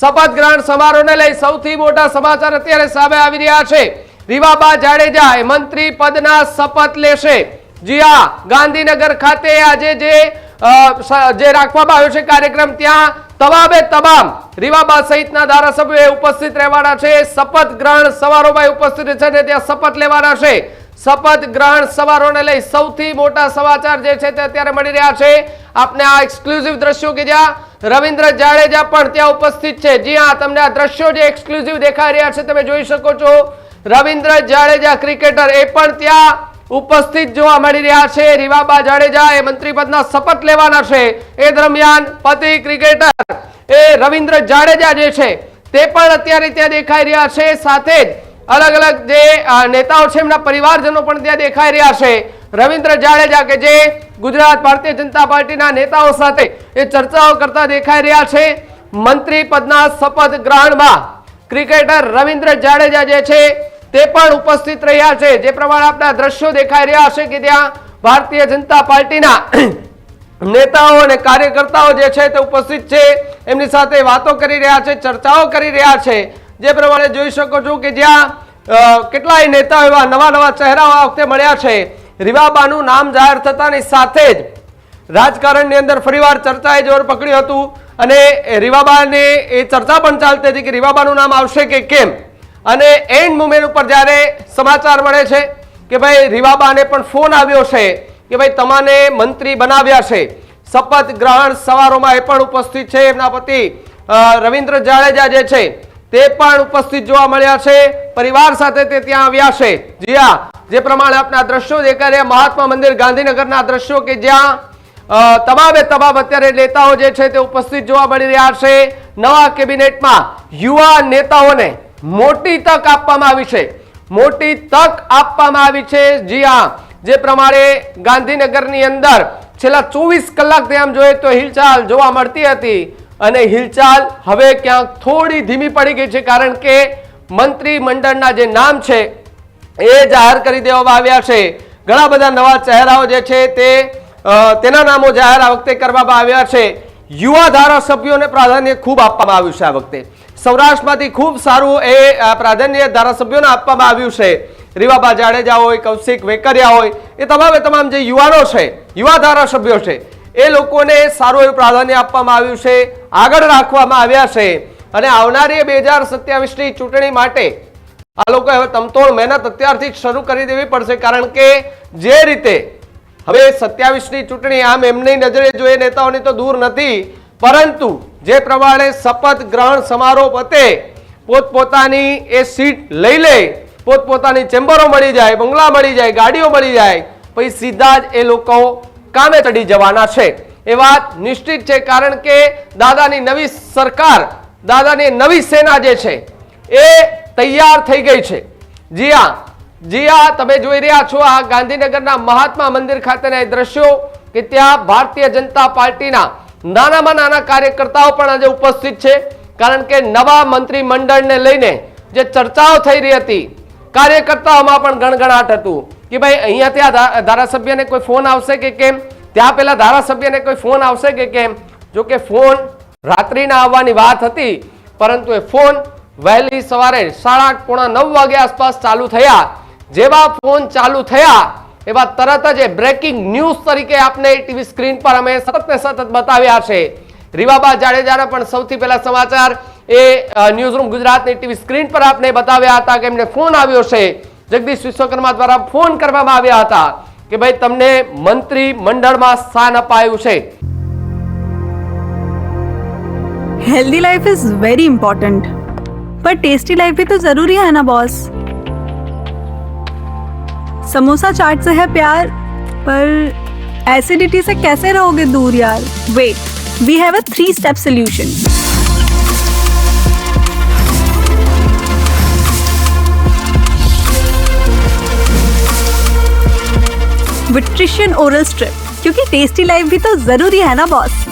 શપથ ગ્રહણ સમારોહને લઈ સૌથી મોટા સમાચાર અત્યારે સામે આવી રહ્યા છે। રીવાબા જાડેજા મંત્રી પદના શપથ લેશે। જી હા, ગાંધીનગર ખાતે આજે જે રાખવામાં આવ્યો છે કાર્યક્રમ, ત્યાં તમામે તમામ રીવાબા સહિતના ધારાસભ્યો ઉપસ્થિત રહેવાના છે। શપથ ગ્રહણ સમારોહમાં ઉપસ્થિત છે અને ત્યાં શપથ લેવાના છે। શપથ ગ્રહણ સમારોહને લઈ સૌથી મોટા સમાચાર જે છે તે અત્યારે મળી રહ્યા છે। આપને આ એક્સક્લુઝિવ દ્રશ્યો કે જ્યાં રવિન્દ્ર જાડેજા પણ ત્યાં ઉપસ્થિત છે। જી હા, તમને આ દ્રશ્યો જે એક્સક્લુઝિવ દેખાઈ રહ્યા છે તમે જોઈ શકો છો। રવિન્દ્ર જાડેજા ક્રિકેટર એ પણ ત્યાં ઉપસ્થિત જોવા મળી રહ્યા છે। રીવાબા જાડેજા એ મંત્રી પદના શપથ લેવાના છે। એ દરમિયાન પતિ ક્રિકેટર એ રવિન્દ્ર જાડેજા જે છે તે પણ અત્યારે ત્યાં દેખાઈ રહ્યા છે। સાથે જ अलग अलग जे नेताओं छे एमना परिवारजनों पण त्यां देखाई रह्या छे। रविंद्र जाडेजा के जे गुजरात भारतीय जनता पार्टीना नेताओं साथे ए चर्चाओ करता देखाई रह्या छे। मंत्री पदना शपथ ग्रहणमां क्रिकेटर रविंद्र जाडेजा जे छे ते पण उपस्थित रह्या छे। जे प्रमाणे आपना दृश्यो देखाई रह्या छे के त्यां भारतीय जनता पार्टीना नेताओं અને કાર્યકર્તાઓ જે છે તે ઉપસ્થિત છે, એમની સાથે વાતો કરી રહ્યા છે, ચર્ચાઓ કરી રહ્યા છે। જે પ્રમાણે જોઈ શકો છો કે જ્યાં કેટલાય નેતાઓ એવા નવા નવા ચહેરાઓ આ વખતે મળ્યા છે। રીવાબાનું નામ જાહેર થતાની સાથે જ રાજકારણની અંદર ફરીવાર ચર્ચાએ જોર પકડ્યું હતું અને રીવાબાને એ ચર્ચા પણ ચાલતી હતી કે રીવાબાનું નામ આવશે કે કેમ। અને એન્ડ મોમેન્ટ ઉપર જ્યારે સમાચાર મળે છે કે ભાઈ રીવાબાને પણ ફોન આવ્યો છે કે ભાઈ તમને મંત્રી બનાવ્યા છે। શપથ ગ્રહણ સમારોહમાં એ પણ ઉપસ્થિત છે। એમના પતિ રવિન્દ્ર જાડેજા જે છે તે પણ ઉપસ્થિત જોવા મળ્યા છે। પરિવાર સાથે તે ત્યાં આવ્યા છે। જી હા, જે પ્રમાણે આપના દ્રશ્યો દેખાઈ રહ્યા મહાત્મા મંદિર ગાંધીનગરના દ્રશ્યો કે જ્યાં તમામે તમામ અત્યારે નેતાઓ જે છે તે ઉપસ્થિત જોવા મળી રહ્યા છે। નવા કેબિનેટમાં યુવા નેતાઓને મોટી તક આપવામાં આવી છે, મોટી તક આપવામાં આવી છે। જી હા, જે પ્રમાણે ગાંધીનગરની અંદર છેલ્લા 24 કલાકથી આમ જોઈએ તો હિલચાલ જોવા મળતી હતી અને હિલચાલ હવે ક્યાંક થોડી ધીમી પડી ગઈ છે, કારણ કે મંત્રી મંડળના જે નામ છે એ જાહેર કરી દેવામાં આવ્યા છે। ઘણા બધા નવા ચહેરાઓ જે છે તેના નામો જાહેર આ વખતે કરવામાં આવ્યા છે। યુવા ધારાસભ્યોને પ્રાધાન્ય ખૂબ આપવામાં આવ્યું છે। આ વખતે સૌરાષ્ટ્રમાંથી ખૂબ સારું એ પ્રાધાન્ય ધારાસભ્યોને આપવામાં આવ્યું છે। રીવાબા જાડેજા હોય, કૌશિક વેકરિયા હોય, એ તમામ જે યુવાનો છે, યુવા ધારાસભ્યો છે, એ લોકોને સારું એવું પ્રાધાન્ય આપવામાં આવ્યું છે, આગળ રાખવામાં આવ્યા છે। અને આવનારી 2027ની ચૂંટણી માટે આ લોકો હવે તમતોડ મહેનત અત્યારથી જ શરૂ કરી દેવી પડશે, કારણ કે જે રીતે હવે 27ની ચૂંટણી આમ એમની નજરે જોઈએ નેતાઓની તો દૂર નથી, પરંતુ જે પ્રમાણે શપથ ગ્રહણ સમારોહ પતે પોતપોતાની એ સીટ લઈ લે, પોતપોતાની ચેમ્બરો મળી જાય, બંગલા મળી જાય, ગાડીઓ મળી જાય, પછી સીધા જ એ લોકો કામે ચડી જવાના છે। એ વાત નિશ્ચિત છે, કારણ કે દાદાની નવી સરકાર, દાદાની નવી સેના જે છે એ તૈયાર થઈ ગઈ છે। જી હા, તમે જોઈ રહ્યા છો આ ગાંધીનગરના મહાત્મા મંદિર ખાતેના દ્રશ્યો કે ત્યાં ભારતીય જનતા પાર્ટીના નાનામાં નાના કાર્યકર્તાઓ પણ આજે ઉપસ્થિત છે, કારણ કે નવા મંત્રી મંડળને લઈને જે ચર્ચાઓ થઈ રહી હતી કાર્યકર્તાઓમાં પણ ગણગણાટ હતું કે ભાઈ અહીંયાથી આ ધારાસભ્યને કોઈ ફોન આવશે કે કેમ, ત્યાં પેલા ધારાસભ્યને કોઈ ફોન આવશે કે કેમ। જો કે ફોન રાત્રિના આવવાની વાત હતી, પરંતુ એ ફોન વહેલી સવારે 8:30 પોણા 9 વાગે આસપાસ ચાલુ થયા। જેવા ફોન ચાલુ થયા એવા તરત જ બ્રેકિંગ ન્યૂઝ તરીકે આપને ટીવી સ્ક્રીન પર અમે સતત ને સતત બતાવ્યા છે। રીવાબા જાડેજાના પણ સૌથી પહેલા સમાચાર એ ન્યૂઝરૂમ ગુજરાતની ટીવી સ્ક્રીન પર આપને બતાવ્યા હતા કે એમને ફોન આવ્યો છે, જગદીશ વિશ્વકર્મા દ્વારા ફોન કરવામાં આવ્યા હતા કે ભાઈ તમને મંત્રી મંડળમાં સ્થાન અપાયું છે। Healthy life is very important, पर टेस्टी लाइफ भी तो जरूरी है ना बॉस। समोसा चाट से है प्यार, पर एसिडिटी से कैसे रहोगे दूर यार। Wait, we have a 3-step solution। विट्रिशियन ओरल स्ट्रिप, क्योंकि टेस्टी लाइफ भी तो जरूरी है ना बॉस।